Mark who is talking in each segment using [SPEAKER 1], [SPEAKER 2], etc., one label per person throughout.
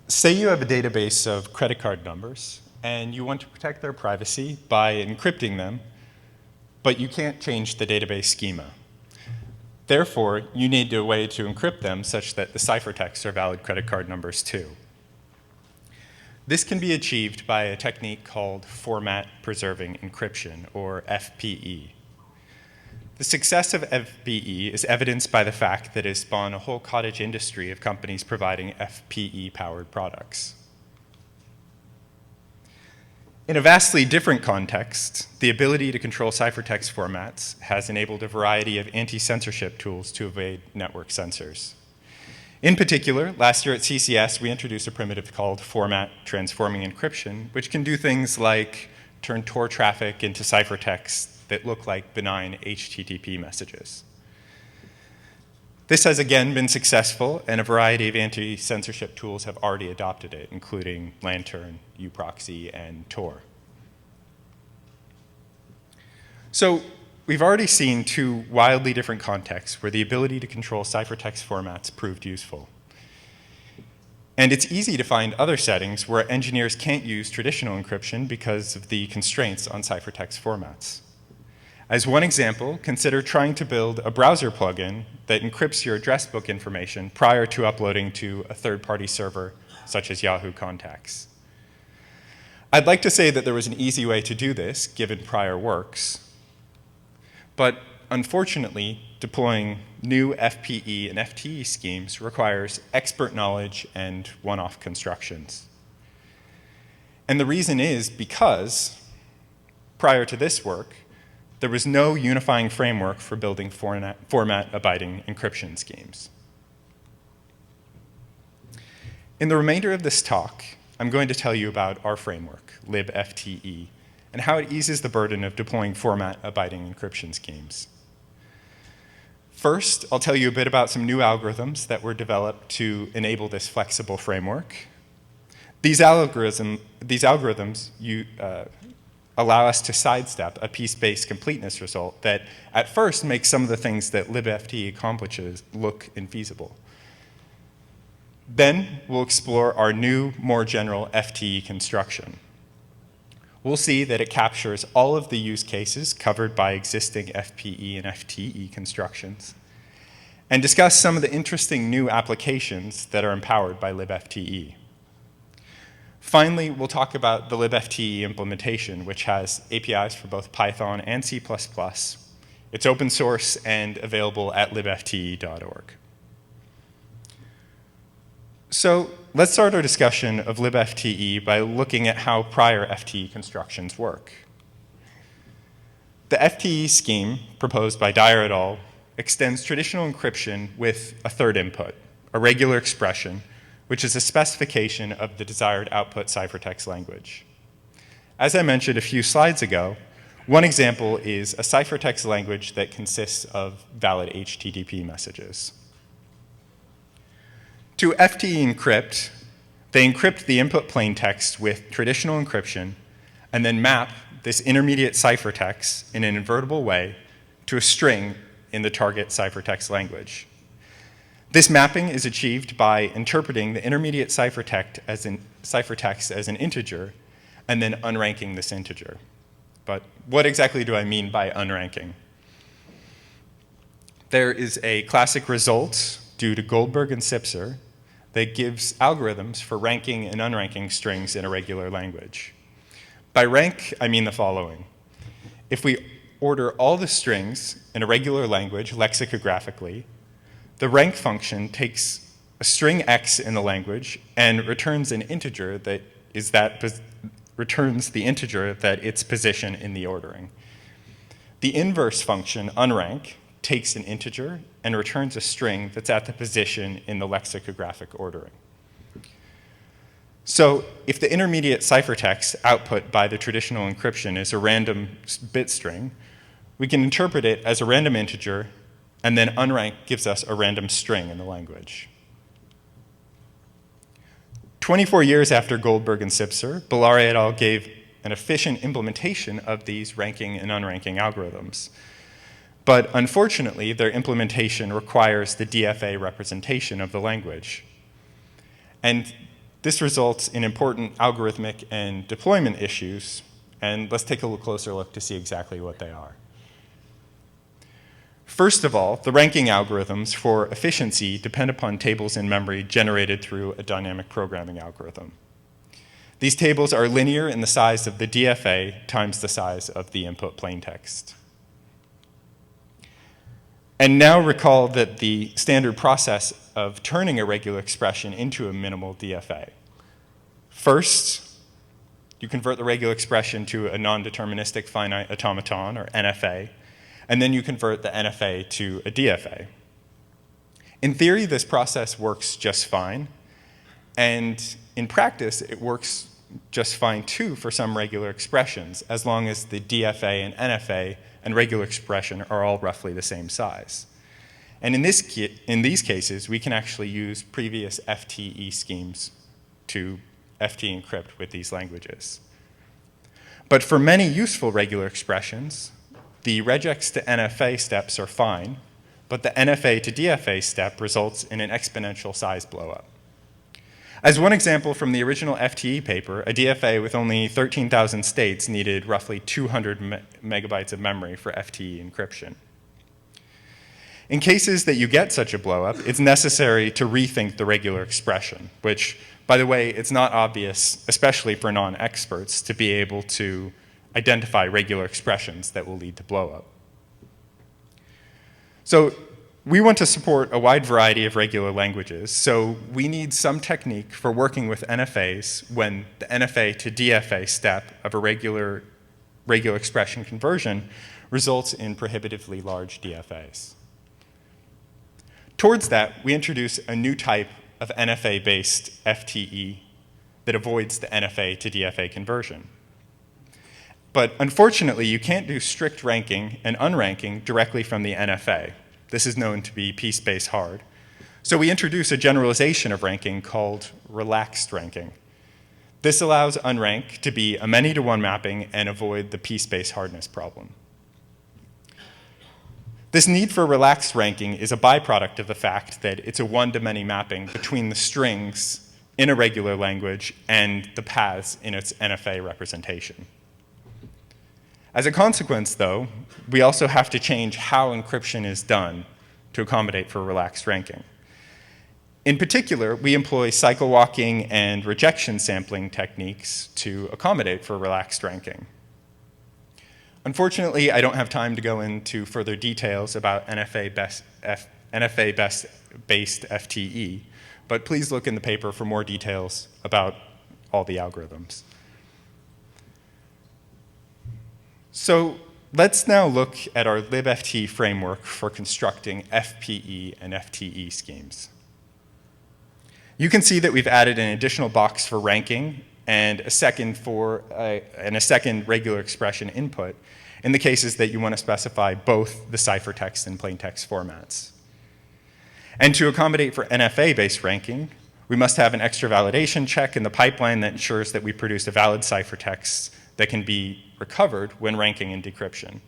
[SPEAKER 1] Say you have a database of credit card numbers, and you want to protect their privacy by encrypting them, but you can't change the database schema. Therefore, you need a way to encrypt them such that the ciphertexts are valid credit card numbers too. This can be achieved by a technique called format-preserving encryption, or FPE. The success of FPE is evidenced by the fact that it has spawned a whole cottage industry of companies providing FPE-powered products. In a vastly different context, the ability to control ciphertext formats has enabled a variety of anti-censorship tools to evade network censors. In particular, last year at CCS, we introduced a primitive called format-transforming encryption, which can do things like turn Tor traffic into ciphertext that look like benign HTTP messages. This has again been successful, and a variety of anti-censorship tools have already adopted it, including Lantern, uproxy, and Tor. So we've already seen two wildly different contexts where the ability to control ciphertext formats proved useful. And it's easy to find other settings where engineers can't use traditional encryption because of the constraints on ciphertext formats. As one example, consider trying to build a browser plugin that encrypts your address book information prior to uploading to a third-party server, such as Yahoo Contacts. I'd like to say that there was an easy way to do this, given prior works, but unfortunately, deploying new FPE and FTE schemes requires expert knowledge and one-off constructions. And the reason is because, prior to this work, there was no unifying framework for building format-abiding encryption schemes. In the remainder of this talk, I'm going to tell you about our framework, LibFTE, and how it eases the burden of deploying format-abiding encryption schemes. First, I'll tell you a bit about some new algorithms that were developed to enable this flexible framework. These algorithms allow us to sidestep a piece-based completeness result that at first makes some of the things that libFTE accomplishes look infeasible. Then we'll explore our new, more general FTE construction. We'll see that it captures all of the use cases covered by existing FPE and FTE constructions, and discuss some of the interesting new applications that are empowered by libFTE. Finally, we'll talk about the libFTE implementation, which has APIs for both Python and C++. It's open source and available at libfte.org. So let's start our discussion of libFTE by looking at how prior FTE constructions work. The FTE scheme proposed by Dyer et al. Extends traditional encryption with a third input, a regular expression, which is a specification of the desired output ciphertext language. As I mentioned a few slides ago, one example is a ciphertext language that consists of valid HTTP messages. To FTE encrypt, they encrypt the input plaintext with traditional encryption and then map this intermediate ciphertext in an invertible way to a string in the target ciphertext language. This mapping is achieved by interpreting the intermediate ciphertext as an integer and then unranking this integer. But what exactly do I mean by unranking? There is a classic result due to Goldberg and Sipser that gives algorithms for ranking and unranking strings in a regular language. By rank, I mean the following. If we order all the strings in a regular language lexicographically, the rank function takes a string x in the language and returns an integer that returns the integer that its position in the ordering. The inverse function, unrank, takes an integer and returns a string that's at the position in the lexicographic ordering. So if the intermediate ciphertext output by the traditional encryption is a random bit string, we can interpret it as a random integer, and then unrank gives us a random string in the language. 24 years after Goldberg and Sipser, Bellari et al. Gave an efficient implementation of these ranking and unranking algorithms. But unfortunately, their implementation requires the DFA representation of the language. And this results in important algorithmic and deployment issues, and let's take a closer look to see exactly what they are. First of all, the ranking algorithms for efficiency depend upon tables in memory generated through a dynamic programming algorithm. These tables are linear in the size of the DFA times the size of the input plaintext. And now recall that the standard process of turning a regular expression into a minimal DFA. First, you convert the regular expression to a nondeterministic finite automaton, or NFA, and then you convert the NFA to a DFA. In theory, this process works just fine, and in practice, it works just fine too for some regular expressions, as long as the DFA and NFA and regular expression are all roughly the same size. And in these cases, we can actually use previous FTE schemes to FTE encrypt with these languages. But for many useful regular expressions, the regex to NFA steps are fine, but the NFA to DFA step results in an exponential size blowup. As one example from the original FTE paper, a DFA with only 13,000 states needed roughly 200 megabytes of memory for FTE encryption. In cases that you get such a blowup, it's necessary to rethink the regular expression, which, by the way, it's not obvious, especially for non-experts, to be able to identify regular expressions that will lead to blowup. So we want to support a wide variety of regular languages, so we need some technique for working with NFAs when the NFA to DFA step of a regular expression conversion results in prohibitively large DFAs. Towards that, we introduce a new type of NFA-based FTE that avoids the NFA to DFA conversion. But unfortunately, you can't do strict ranking and unranking directly from the NFA. This is known to be p-space hard. So we introduce a generalization of ranking called relaxed ranking. This allows unrank to be a many-to-one mapping and avoid the p-space hardness problem. This need for relaxed ranking is a byproduct of the fact that it's a one-to-many mapping between the strings in a regular language and the paths in its NFA representation. As a consequence, though, we also have to change how encryption is done to accommodate for relaxed ranking. In particular, we employ cycle walking and rejection sampling techniques to accommodate for relaxed ranking. Unfortunately, I don't have time to go into further details about NFA-based FTE, but please look in the paper for more details about all the algorithms. So let's now look at our LibFTE framework for constructing FPE and FTE schemes. You can see that we've added an additional box for ranking and a second regular expression input in the cases that you want to specify both the ciphertext and plaintext formats. And to accommodate for NFA-based ranking, we must have an extra validation check in the pipeline that ensures that we produce a valid ciphertext that can be recovered when ranking in decryption.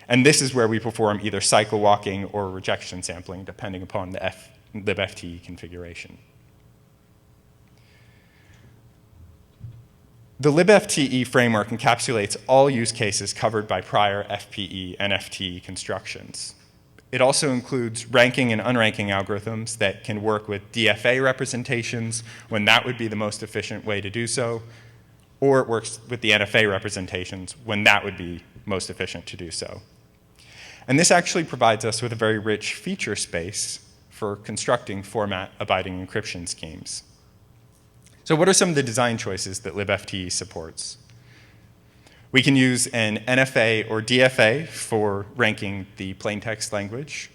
[SPEAKER 1] And this is where we perform either cycle walking or rejection sampling, depending upon the LibFTE configuration. The LibFTE framework encapsulates all use cases covered by prior FPE and FTE constructions. It also includes ranking and unranking algorithms that can work with DFA representations when that would be the most efficient way to do so, or it works with the NFA representations when that would be most efficient to do so. And this actually provides us with a very rich feature space for constructing format-abiding encryption schemes. So what are some of the design choices that LibFTE supports? We can use an NFA or DFA for ranking the plaintext language.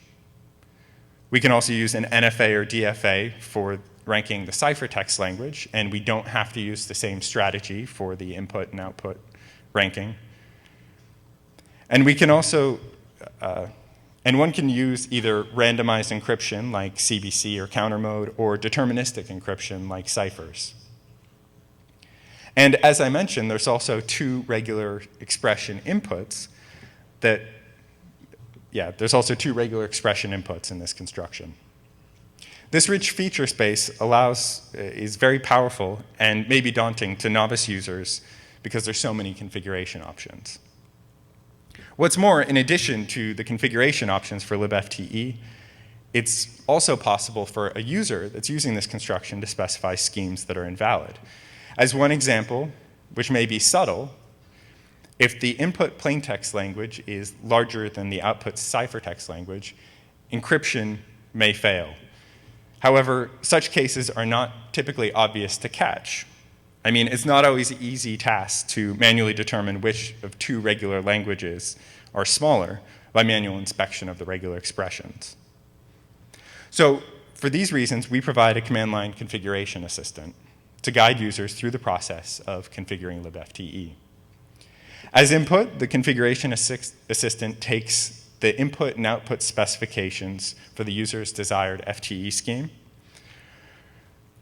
[SPEAKER 1] We can also use an NFA or DFA for ranking the ciphertext language, and we don't have to use the same strategy for the input and output ranking. And we can also, and one can use either randomized encryption like CBC or counter mode, or deterministic encryption like ciphers. And as I mentioned, there's also two regular expression inputs there's also two regular expression inputs in this construction. This rich feature space is very powerful and may be daunting to novice users because there's so many configuration options. What's more, in addition to the configuration options for libFTE, it's also possible for a user that's using this construction to specify schemes that are invalid. As one example, which may be subtle, if the input plaintext language is larger than the output ciphertext language, encryption may fail. However, such cases are not typically obvious to catch. I mean, it's not always an easy task to manually determine which of two regular languages are smaller by manual inspection of the regular expressions. So for these reasons, we provide a command line configuration assistant to guide users through the process of configuring libFTE. As input, the configuration assistant takes the input and output specifications for the user's desired FTE scheme.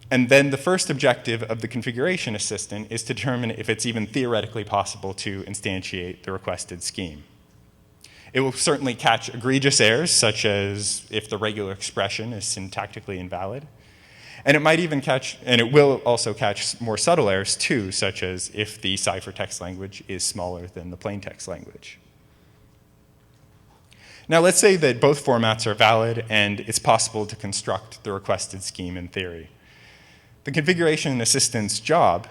[SPEAKER 1] And then the first objective of the configuration assistant is to determine if it's even theoretically possible to instantiate the requested scheme. It will certainly catch egregious errors, such as if the regular expression is syntactically invalid. And it might even catch, and it will also catch more subtle errors too, such as if the ciphertext language is smaller than the plaintext language. Now let's say that both formats are valid and it's possible to construct the requested scheme in theory. The configuration assistant's job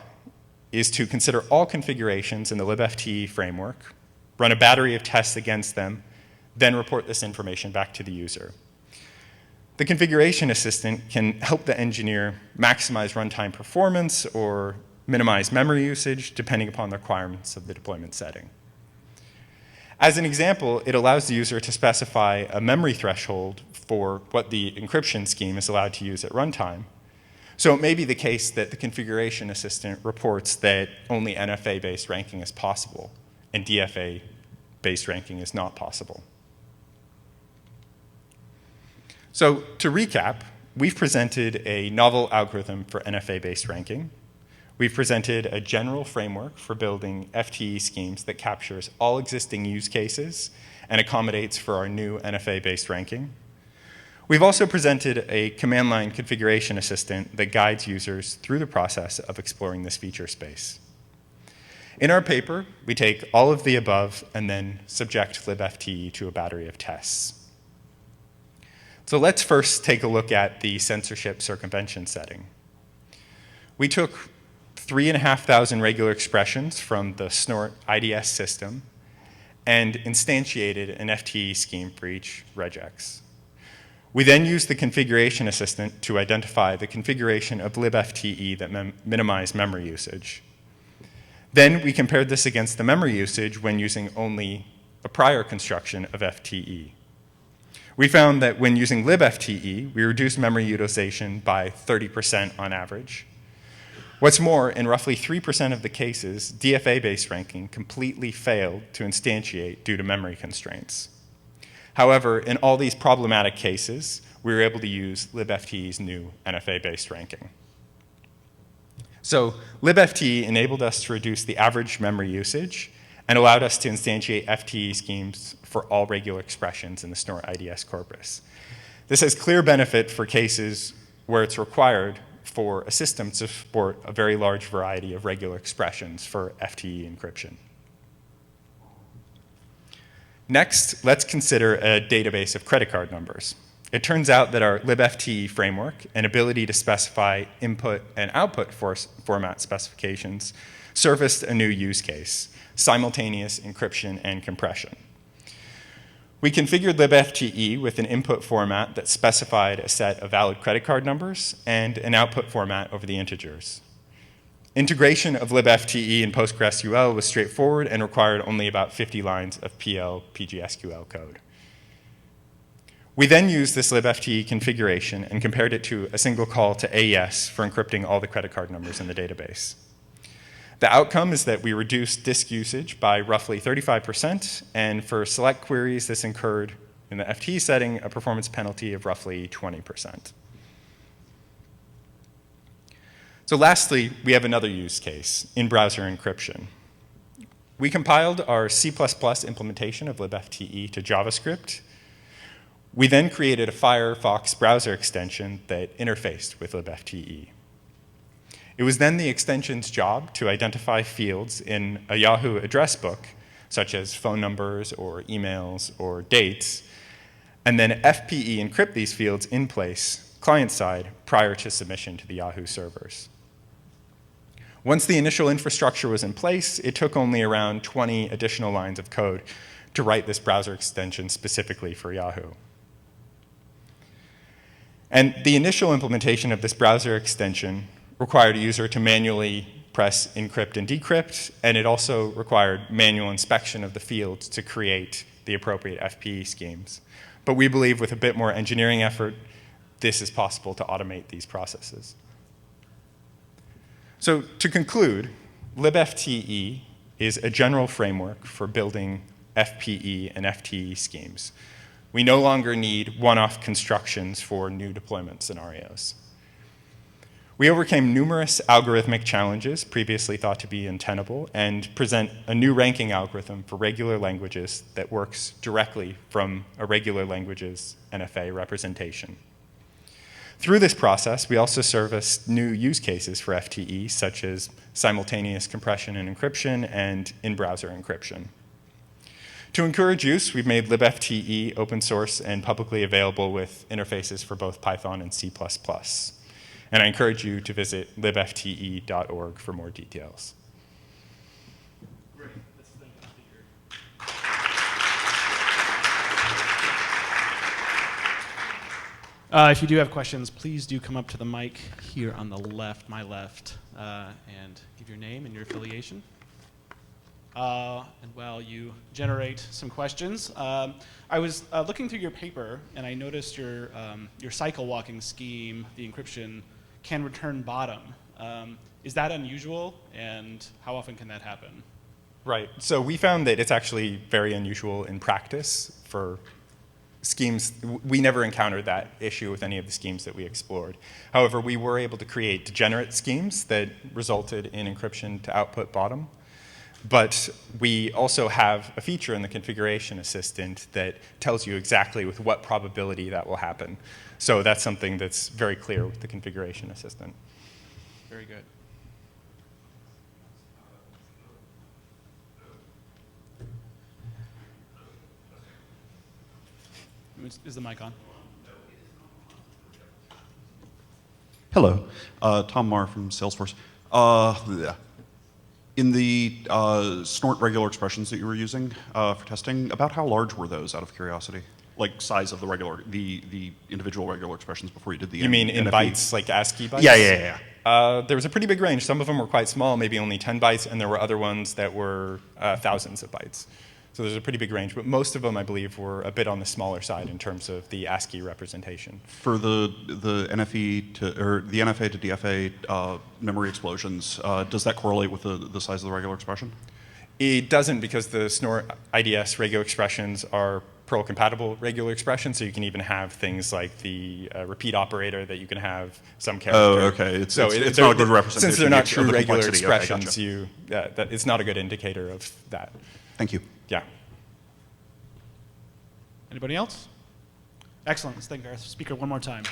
[SPEAKER 1] is to consider all configurations in the libFTE framework, run a battery of tests against them, then report this information back to the user. The configuration assistant can help the engineer maximize runtime performance or minimize memory usage depending upon the requirements of the deployment setting. As an example, it allows the user to specify a memory threshold for what the encryption scheme is allowed to use at runtime. So it may be the case that the configuration assistant reports that only NFA-based ranking is possible and DFA-based ranking is not possible. So to recap, we've presented a novel algorithm for NFA-based ranking. We've presented a general framework for building FTE schemes that captures all existing use cases and accommodates for our new NFA-based ranking. We've also presented a command line configuration assistant that guides users through the process of exploring this feature space. In our paper, we take all of the above and then subject libFTE to a battery of tests. So let's first take a look at the censorship circumvention setting. We took 3,500 regular expressions from the Snort IDS system and instantiated an FTE scheme for each regex. We then used the configuration assistant to identify the configuration of libFTE that minimized memory usage. Then we compared this against the memory usage when using only a prior construction of FTE. We found that when using libFTE, we reduced memory utilization by 30% on average. What's more, in roughly 3% of the cases, DFA-based ranking completely failed to instantiate due to memory constraints. However, in all these problematic cases, we were able to use libFTE's new NFA-based ranking. So libFTE enabled us to reduce the average memory usage and allowed us to instantiate FTE schemes for all regular expressions in the Snort IDS corpus. This has clear benefit for cases where it's required for a system to support a very large variety of regular expressions for FTE encryption. Next, let's consider a database of credit card numbers. It turns out that our libFTE framework and ability to specify input and output format specifications surfaced a new use case: simultaneous encryption and compression. We configured libFTE with an input format that specified a set of valid credit card numbers and an output format over the integers. Integration of libFTE in PostgreSQL was straightforward and required only about 50 lines of PGSQL code. We then used this libFTE configuration and compared it to a single call to AES for encrypting all the credit card numbers in the database. The outcome is that we reduced disk usage by roughly 35%, and for select queries, this incurred, in the FTE setting, a performance penalty of roughly 20%. So lastly, we have another use case, in-browser encryption. We compiled our C++ implementation of libFTE to JavaScript. We then created a Firefox browser extension that interfaced with libFTE. It was then the extension's job to identify fields in a Yahoo address book, such as phone numbers or emails or dates, and then FPE encrypt these fields in place, client-side, prior to submission to the Yahoo servers. Once the initial infrastructure was in place, it took only around 20 additional lines of code to write this browser extension specifically for Yahoo. And the initial implementation of this browser extension required a user to manually press encrypt and decrypt, and it also required manual inspection of the fields to create the appropriate FPE schemes. But we believe with a bit more engineering effort, this is possible to automate these processes. So to conclude, libFTE is a general framework for building FPE and FTE schemes. We no longer need one-off constructions for new deployment scenarios. We overcame numerous algorithmic challenges previously thought to be untenable and present a new ranking algorithm for regular languages that works directly from a regular language's NFA representation. Through this process, we also service new use cases for FTE, such as simultaneous compression and encryption and in-browser encryption. To encourage use, we've made libFTE open source and publicly available with interfaces for both Python and C++. And I encourage you to visit libfte.org for more details.
[SPEAKER 2] Great. Let's think if you do have questions, please do come up to the mic here on the left, my left, and give your name and your affiliation. And while you generate some questions, I was looking through your paper, and I noticed your cycle walking scheme, the encryption, can return bottom. Is that unusual, and how often can that happen?
[SPEAKER 1] Right. So we found that it's actually very unusual in practice for schemes. We never encountered that issue with any of the schemes that we explored. However, we were able to create degenerate schemes that resulted in encryption to output bottom. But we also have a feature in the configuration assistant that tells you exactly with what probability that will happen. So that's something that's very clear with the configuration assistant.
[SPEAKER 2] Very good. Is the mic on?
[SPEAKER 3] Hello, Tom Marr from Salesforce. In the Snort regular expressions that you were using for testing, about how large were those, out of curiosity? Like size of the individual regular expressions before you did the
[SPEAKER 1] You mean in
[SPEAKER 3] NFE?
[SPEAKER 1] bytes, like ASCII bytes?
[SPEAKER 3] Yeah.
[SPEAKER 1] There was a pretty big range. Some of them were quite small, maybe only 10 bytes, and there were other ones that were thousands of bytes. So there's a pretty big range, but most of them, I believe, were a bit on the smaller side in terms of the ASCII representation.
[SPEAKER 3] For the NFE to the NFA to DFA memory explosions, does that correlate with the size of the regular expression?
[SPEAKER 1] It doesn't, because the Snort IDS regular expressions are Perl compatible regular expressions, so you can even have things like the repeat operator that you can have some character.
[SPEAKER 3] Oh, okay. It's not a good representation.
[SPEAKER 1] Since they're not true
[SPEAKER 3] of the
[SPEAKER 1] regular
[SPEAKER 3] complexity.
[SPEAKER 1] expressions,
[SPEAKER 3] Okay, gotcha.
[SPEAKER 1] it's not a good indicator of that.
[SPEAKER 3] Thank you.
[SPEAKER 1] Yeah.
[SPEAKER 2] Anybody else? Excellent. Let's thank our speaker one more time.